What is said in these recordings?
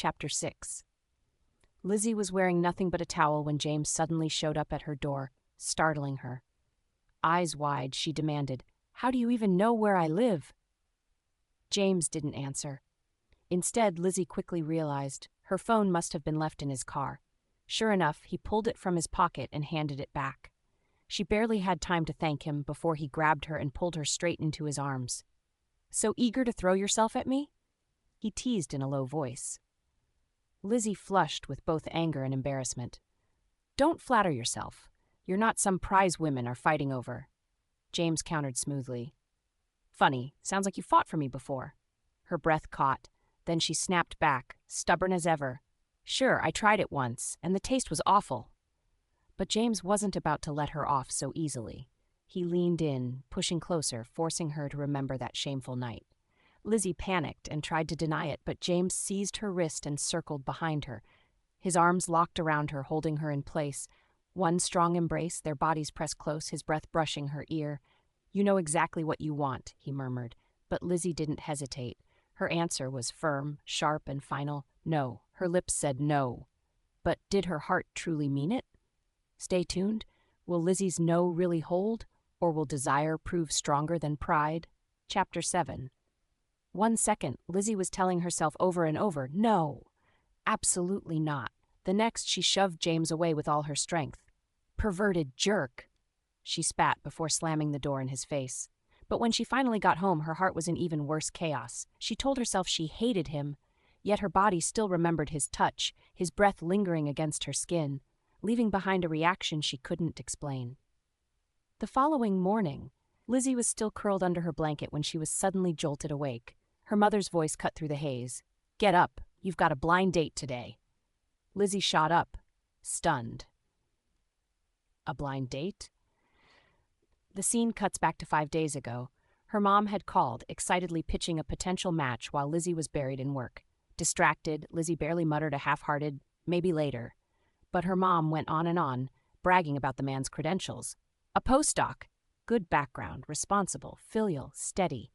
Chapter 6. Lizzie was wearing nothing but a towel when James suddenly showed up at her door, startling her. Eyes wide, she demanded, "How do you even know where I live?" James didn't answer. Instead, Lizzie quickly realized her phone must have been left in his car. Sure enough, he pulled it from his pocket and handed it back. She barely had time to thank him before he grabbed her and pulled her straight into his arms. "So eager to throw yourself at me?" he teased in a low voice. Lizzie flushed with both anger and embarrassment. "Don't flatter yourself. You're not some prize women are fighting over." James countered smoothly. "Funny, sounds like you fought for me before." Her breath caught. Then she snapped back, stubborn as ever. "Sure, I tried it once, and the taste was awful." But James wasn't about to let her off so easily. He leaned in, pushing closer, forcing her to remember that shameful night. Lizzie panicked and tried to deny it, but James seized her wrist and circled behind her. His arms locked around her, holding her in place. One strong embrace, their bodies pressed close, his breath brushing her ear. "You know exactly what you want," he murmured. But Lizzie didn't hesitate. Her answer was firm, sharp, and final. No. Her lips said no. But did her heart truly mean it? Stay tuned. Will Lizzie's no really hold? Or will desire prove stronger than pride? Chapter 7. 1 second, Lizzie was telling herself over and over, no, absolutely not. The next, she shoved James away with all her strength. "Perverted jerk," she spat before slamming the door in his face. But when she finally got home, her heart was in even worse chaos. She told herself she hated him, yet her body still remembered his touch, his breath lingering against her skin, leaving behind a reaction she couldn't explain. The following morning, Lizzie was still curled under her blanket when she was suddenly jolted awake. Her mother's voice cut through the haze. "Get up, you've got a blind date today." Lizzie shot up, stunned. A blind date? The scene cuts back to 5 days ago. Her mom had called, excitedly pitching a potential match while Lizzie was buried in work. Distracted, Lizzie barely muttered a half-hearted, "Maybe later." But her mom went on, bragging about the man's credentials. A postdoc. Good background, responsible, filial, steady.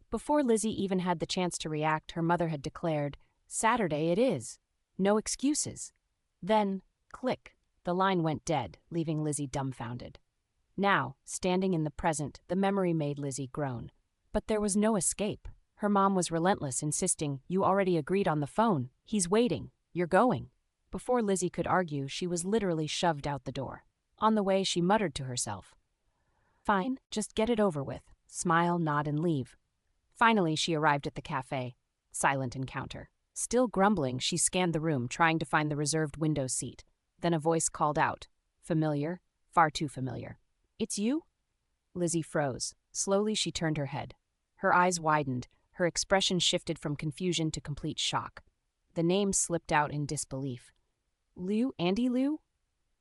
Before Lizzie even had the chance to react, her mother had declared, "Saturday it is. No excuses." Then, click, the line went dead, leaving Lizzie dumbfounded. Now, standing in the present, the memory made Lizzie groan. But there was no escape. Her mom was relentless, insisting, "You already agreed on the phone. He's waiting. You're going." Before Lizzie could argue, she was literally shoved out the door. On the way, she muttered to herself, "Fine, just get it over with. Smile, nod, and leave." Finally, she arrived at the cafe. Silent encounter. Still grumbling, she scanned the room, trying to find the reserved window seat. Then a voice called out. Familiar, far too familiar. "It's you?" Lizzie froze. Slowly, she turned her head. Her eyes widened. Her expression shifted from confusion to complete shock. The name slipped out in disbelief. Liu? Andy Liu?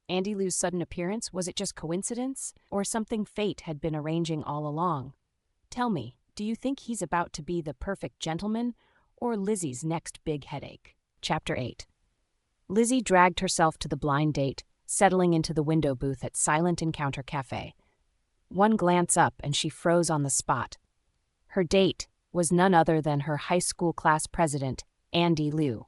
Andy Liu's sudden appearance, was it just coincidence? Or something fate had been arranging all along? "Tell me, do you think he's about to be the perfect gentleman, or Lizzie's next big headache?" Chapter 8. Lizzie dragged herself to the blind date, settling into the window booth at Silent Encounter Cafe. One glance up and she froze on the spot. Her date was none other than her high school class president, Andy Liu.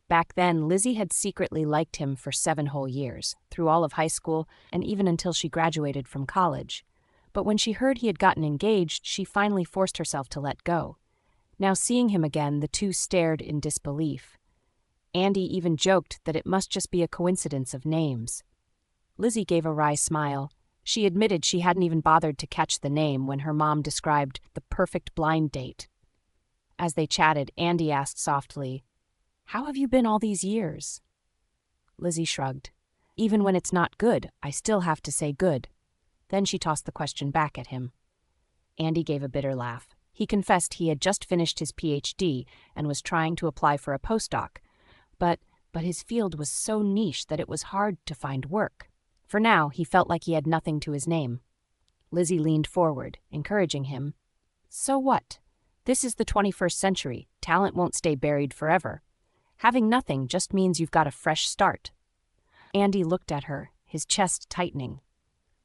Back then, Lizzie had secretly liked him for 7 whole years, through all of high school and even until she graduated from college. But when she heard he had gotten engaged, she finally forced herself to let go. Now seeing him again, the two stared in disbelief. Andy even joked that it must just be a coincidence of names. Lizzie gave a wry smile. She admitted she hadn't even bothered to catch the name when her mom described the perfect blind date. As they chatted, Andy asked softly, "How have you been all these years?" Lizzie shrugged. "Even when it's not good, I still have to say good." Then she tossed the question back at him. Andy gave a bitter laugh. He confessed he had just finished his PhD and was trying to apply for a postdoc. But his field was so niche that it was hard to find work. For now, he felt like he had nothing to his name. Lizzie leaned forward, encouraging him. "So what? This is the 21st century. Talent won't stay buried forever. Having nothing just means you've got a fresh start." Andy looked at her, his chest tightening.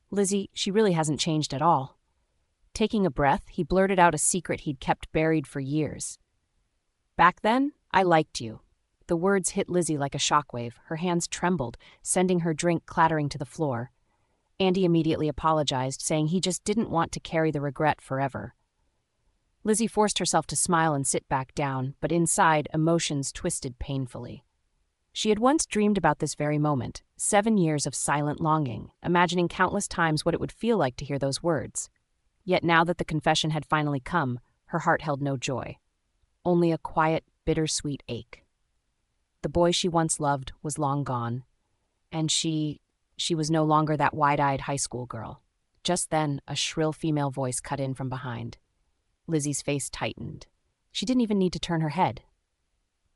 "Lizzie, she really hasn't changed at all." Taking a breath, he blurted out a secret he'd kept buried for years. "Back then, I liked you. The words hit Lizzie like a shockwave. Her hands trembled, sending her drink clattering to the floor. Andy immediately apologized, saying he just didn't want to carry the regret forever. Lizzie forced herself to smile and sit back down, but inside, emotions twisted painfully. She had once dreamed about this very moment, 7 years of silent longing, imagining countless times what it would feel like to hear those words. Yet now that the confession had finally come, her heart held no joy, only a quiet, bittersweet ache. The boy she once loved was long gone, and she was no longer that wide-eyed high school girl. Just then, a shrill female voice cut in from behind. Lizzie's face tightened. She didn't even need to turn her head.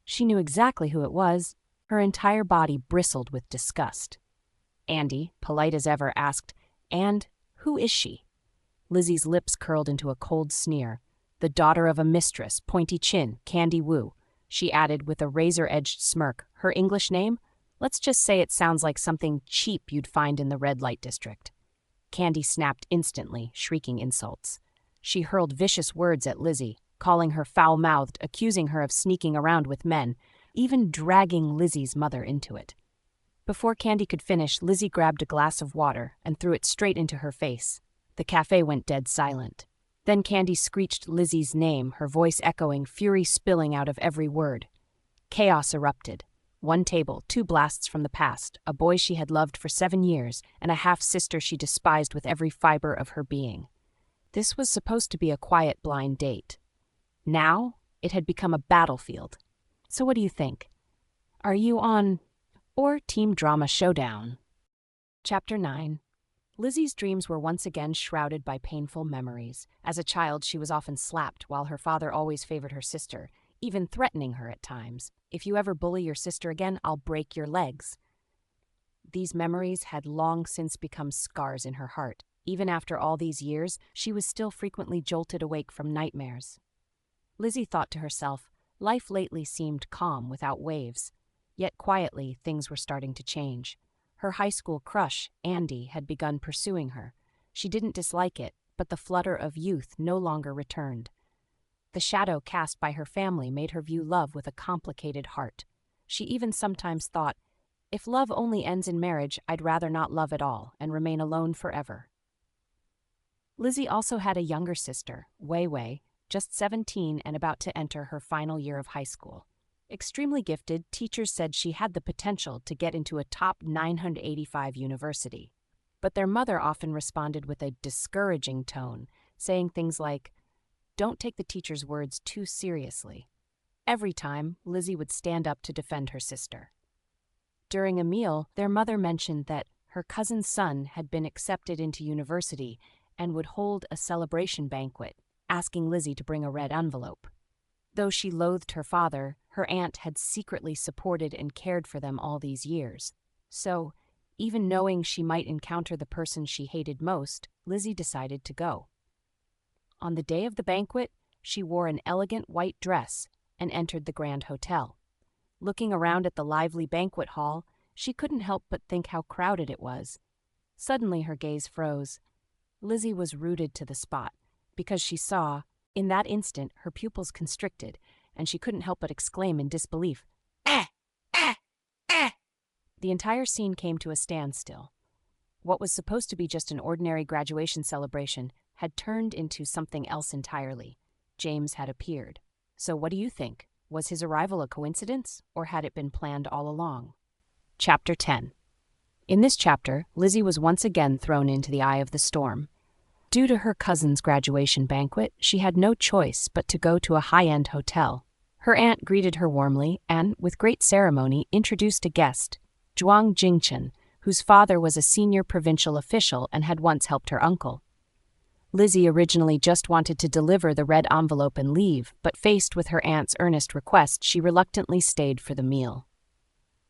She knew exactly who it was. Her entire body bristled with disgust. Andy, polite as ever, asked, "And who is she?" Lizzie's lips curled into a cold sneer. "The daughter of a mistress, pointy chin, Candy Wu," she added with a razor-edged smirk. "Her English name? Let's just say it sounds like something cheap you'd find in the red light district." Candy snapped instantly, shrieking insults. She hurled vicious words at Lizzie, calling her foul-mouthed, accusing her of sneaking around with men, even dragging Lizzie's mother into it. Before Candy could finish, Lizzie grabbed a glass of water and threw it straight into her face. The cafe went dead silent. Then Candy screeched Lizzie's name, her voice echoing, fury spilling out of every word. Chaos erupted. 1 table, 2 blasts from the past, a boy she had loved for 7 years, and a half-sister she despised with every fiber of her being. This was supposed to be a quiet blind date. Now, it had become a battlefield. So what do you think? Are you on or Team Drama Showdown? Chapter 9. Lizzie's dreams were once again shrouded by painful memories. As a child, she was often slapped, while her father always favored her sister, even threatening her at times. "If you ever bully your sister again, I'll break your legs." These memories had long since become scars in her heart. Even after all these years, she was still frequently jolted awake from nightmares. Lizzie thought to herself, life lately seemed calm without waves. Yet quietly, things were starting to change. Her high school crush, Andy, had begun pursuing her. She didn't dislike it, but the flutter of youth no longer returned. The shadow cast by her family made her view love with a complicated heart. She even sometimes thought, if love only ends in marriage, I'd rather not love at all and remain alone forever. Lizzie also had a younger sister, Wei Wei, just 17 and about to enter her final year of high school. Extremely gifted, teachers said she had the potential to get into a top 985 university. But their mother often responded with a discouraging tone, saying things like, "Don't take the teacher's words too seriously." Every time, Lizzie would stand up to defend her sister. During a meal, their mother mentioned that her cousin's son had been accepted into university and would hold a celebration banquet, asking Lizzie to bring a red envelope. Though she loathed her father, her aunt had secretly supported and cared for them all these years. So, even knowing she might encounter the person she hated most, Lizzie decided to go. On the day of the banquet, she wore an elegant white dress and entered the Grand Hotel. Looking around at the lively banquet hall, she couldn't help but think how crowded it was. Suddenly her gaze froze. Lizzie was rooted to the spot, because she saw, in that instant, her pupils constricted, and she couldn't help but exclaim in disbelief, "Ah! Ah! Ah!" The entire scene came to a standstill. What was supposed to be just an ordinary graduation celebration had turned into something else entirely. James had appeared. So what do you think? Was his arrival a coincidence, or had it been planned all along? Chapter 10. In this chapter, Lizzie was once again thrown into the eye of the storm. Due to her cousin's graduation banquet, she had no choice but to go to a high-end hotel. Her aunt greeted her warmly and, with great ceremony, introduced a guest, Zhuang Jingchen, whose father was a senior provincial official and had once helped her uncle. Lizzie originally just wanted to deliver the red envelope and leave, but faced with her aunt's earnest request, she reluctantly stayed for the meal.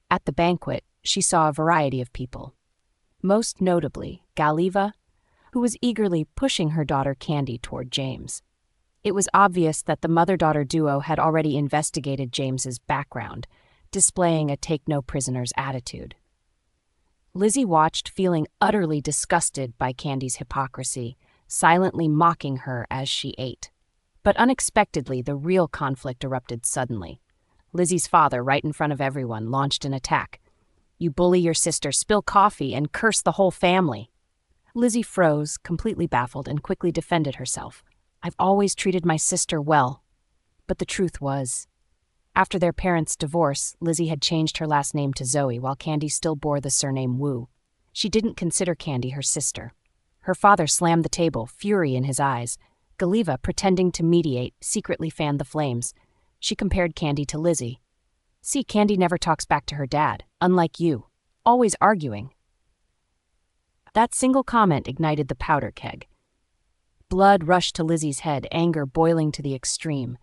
At the banquet, she saw a variety of people. Most notably, Galiva, who was eagerly pushing her daughter Candy toward James. It was obvious that the mother-daughter duo had already investigated James's background, displaying a take-no-prisoners attitude. Lizzie watched, feeling utterly disgusted by Candy's hypocrisy, silently mocking her as she ate. But unexpectedly, the real conflict erupted suddenly. Lizzie's father, right in front of everyone, launched an attack. "You bully your sister, spill coffee, and curse the whole family." Lizzie froze, completely baffled, and quickly defended herself. "I've always treated my sister well." But the truth was, after their parents' divorce, Lizzie had changed her last name to Zoe, while Candy still bore the surname Wu. She didn't consider Candy her sister. Her father slammed the table, fury in his eyes. Galiva, pretending to mediate, secretly fanned the flames. She compared Candy to Lizzie. "See, Candy never talks back to her dad, unlike you. Always arguing." That single comment ignited the powder keg. Blood rushed to Lizzie's head, anger boiling to the extreme.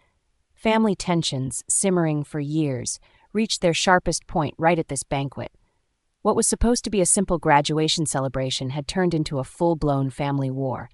Family tensions, simmering for years, reached their sharpest point right at this banquet. What was supposed to be a simple graduation celebration had turned into a full-blown family war.